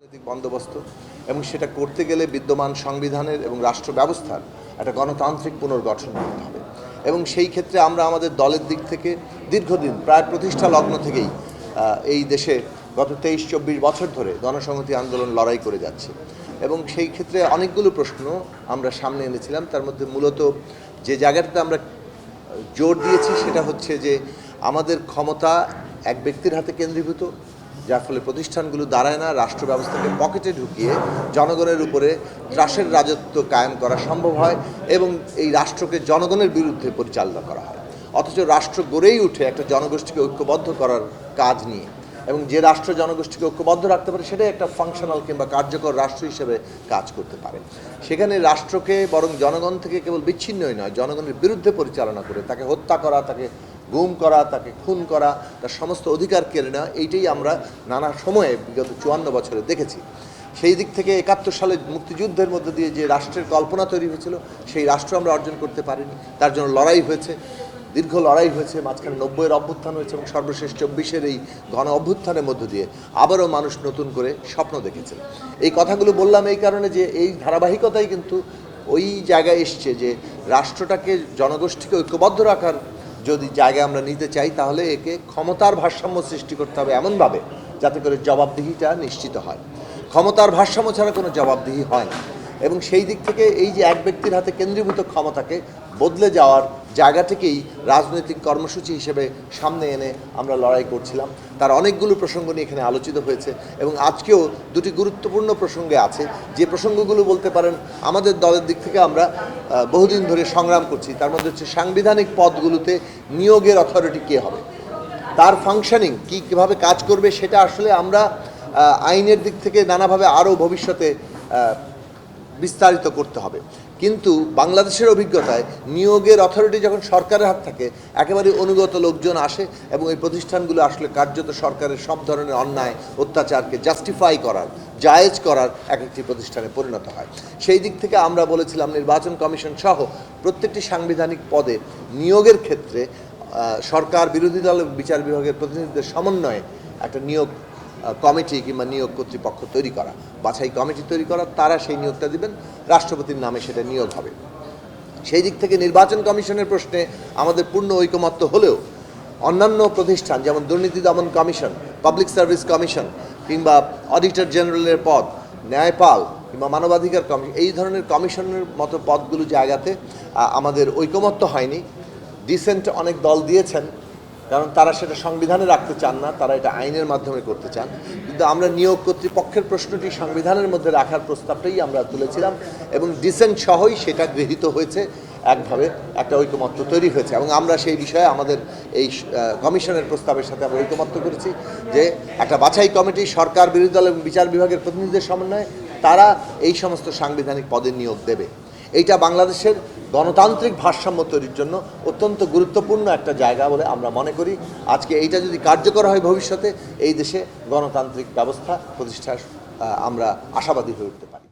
রাজনৈতিক বন্দোবস্ত এবং সেটা করতে গেলে বিদ্যমান সংবিধানের এবং রাষ্ট্র ব্যবস্থার একটা গণতান্ত্রিক পুনর্গঠন করতে হবে। এবং সেই ক্ষেত্রে আমরা আমাদের দলের দিক থেকে দীর্ঘদিন প্রায় প্রতিষ্ঠা লগ্ন থেকেই এই দেশে গত 23-24 বছর ধরে গণসংহতি আন্দোলন লড়াই করে যাচ্ছে এবং সেই ক্ষেত্রে অনেকগুলো প্রশ্ন আমরা সামনে এনেছিলাম। তার মধ্যে মূলত যে জায়গাটাতে আমরা জোর দিয়েছি সেটা হচ্ছে যে আমাদের ক্ষমতা এক ব্যক্তির হাতে কেন্দ্রীভূত, যার ফলে প্রতিষ্ঠানগুলো দাঁড়ায় না, রাষ্ট্র ব্যবস্থাকে পকেটে ঢুকিয়ে জনগণের উপরে ত্রাসের রাজত্ব কায়েম করা সম্ভব হয় এবং এই রাষ্ট্রকে জনগণের বিরুদ্ধে পরিচালনা করা হয়। অথচ রাষ্ট্র গড়েই উঠে একটা জনগোষ্ঠীকে ঐক্যবদ্ধ করার কাজ নিয়ে, এবং যে রাষ্ট্র জনগোষ্ঠীকে ঐক্যবদ্ধ রাখতে পারে সেটাই একটা ফাংশনাল কিংবা কার্যকর রাষ্ট্র হিসেবে কাজ করতে পারে। সেখানে রাষ্ট্রকে বরং জনগণ থেকে কেবল বিচ্ছিন্নই নয়, জনগণের বিরুদ্ধে পরিচালনা করে তাকে হত্যা করা, তাকে গুম করা, তাকে খুন করা, তার সমস্ত অধিকার কেড়ে নেওয়া, এইটাই আমরা নানা সময়ে বিগত 54 বছরে দেখেছি। সেই দিক থেকে 71 সালে মুক্তিযুদ্ধের মধ্যে দিয়ে যে রাষ্ট্রের কল্পনা তৈরি হয়েছিল সেই রাষ্ট্র আমরা অর্জন করতে পারিনি। তার জন্য লড়াই হয়েছে, দীর্ঘ লড়াই হয়েছে, মাঝখানে 90-এর অভ্যুত্থান হয়েছে এবং সর্বশেষ 24-এর এই গণ অভ্যুত্থানের মধ্য দিয়ে আবারও মানুষ নতুন করে স্বপ্ন দেখেছেন। এই কথাগুলো বললাম এই কারণে যে এই ধারাবাহিকতাই কিন্তু ওই জায়গায় এসছে যে রাষ্ট্রটাকে জনগোষ্ঠীকে ঐক্যবদ্ধ রাখার যদি জায়গা আমরা নিতে চাই তাহলে একে ক্ষমতার ভারসাম্য সৃষ্টি করতে হবে এমনভাবে যাতে করে জবাবদিহিটা নিশ্চিত হয়। ক্ষমতার ভারসাম্য ছাড়া কোনো জবাবদিহি হয় না এবং সেই দিক থেকে এই যে এক ব্যক্তির হাতে কেন্দ্রীভূত ক্ষমতাকে বদলে যাওয়ার জায়গা থেকেই রাজনৈতিক কর্মসূচি হিসেবে সামনে এনে আমরা লড়াই করছিলাম। তার অনেকগুলো প্রসঙ্গ নিয়ে এখানে আলোচিত হয়েছে এবং আজকেও দুটি গুরুত্বপূর্ণ প্রসঙ্গে আছে যে প্রসঙ্গগুলো বলতে পারেন আমাদের দলের দিক থেকে আমরা বহুদিন ধরে সংগ্রাম করছি। তার মধ্যে হচ্ছে সাংবিধানিক পদগুলোতে নিয়োগের অথরিটি কে হবে, তার ফাংশনিং কীভাবে কাজ করবে, সেটা আসলে আমরা আইনের দিক থেকে নানাভাবে আরও ভবিষ্যতে বিস্তারিত করতে হবে। কিন্তু বাংলাদেশের অভিজ্ঞতায় নিয়োগের অথরিটি যখন সরকারের হাত থাকে একেবারে অনুগত লোকজন আসে এবং এই প্রতিষ্ঠানগুলো আসলে কার্যত সরকারের সব ধরনের অন্যায় অত্যাচারকে জাস্টিফাই করার, জায়েজ করার এক একটি প্রতিষ্ঠানে পরিণত হয়। সেই দিক থেকে আমরা বলেছিলাম নির্বাচন কমিশন সহ প্রত্যেকটি সাংবিধানিক পদে নিয়োগের ক্ষেত্রে সরকার, বিরোধী দল এবং বিচার বিভাগের প্রতিনিধিদের সমন্বয়ে একটা নিয়োগ কমিটি কিংবা নিয়োগ কর্তৃপক্ষ তৈরি করা, বাছাই কমিটি তৈরি করা, তারা সেই নিয়োগটা দিবেন, রাষ্ট্রপতির নামে সেটা নিয়োগ হবে। সেই দিক থেকে নির্বাচন কমিশনের প্রশ্নে আমাদের পূর্ণ ঐকমত্য হলেও অন্যান্য প্রতিষ্ঠান যেমন দুর্নীতি দমন কমিশন, পাবলিক সার্ভিস কমিশন কিংবা অডিটর জেনারেলের পদ, ন্যায়পাল কিংবা মানবাধিকার কমিশন, এই ধরনের কমিশনের মতো পদগুলো জায়গাতে আমাদের ঐকমত্য হয়নি। ডিসেন্ট অনেক দল দিয়েছেন কারণ তারা সেটা সংবিধানে রাখতে চান না, তারা এটা আইনের মাধ্যমে করতে চান। কিন্তু আমরা নিয়োগ কর্তৃপক্ষের প্রশ্নটি সংবিধানের মধ্যে রাখার প্রস্তাবটাই আমরা তুলেছিলাম এবং ডিসেন্ট সহই সেটা গৃহীত হয়েছে, একভাবে একটা ঐকমত্য তৈরি হয়েছে এবং আমরা সেই বিষয়ে আমাদের এই কমিশনের প্রস্তাবের সাথে আমরা ঐকমত্য করেছি যে একটা বাছাই কমিটি সরকার, বিরোধী দল এবং বিচার বিভাগের প্রতিনিধিদের সমন্বয়ে তারা এই সমস্ত সাংবিধানিক পদে নিয়োগ দেবে। এইটা বাংলাদেশের গণতান্ত্রিক ভারসাম্য তৈরির জন্য অত্যন্ত গুরুত্বপূর্ণ একটা জায়গা বলে আমরা মনে করি। আজকে এইটা যদি কার্যকর হয় ভবিষ্যতে এই দেশে গণতান্ত্রিক ব্যবস্থা প্রতিষ্ঠার আমরা আশাবাদী হয়ে উঠতে পারি।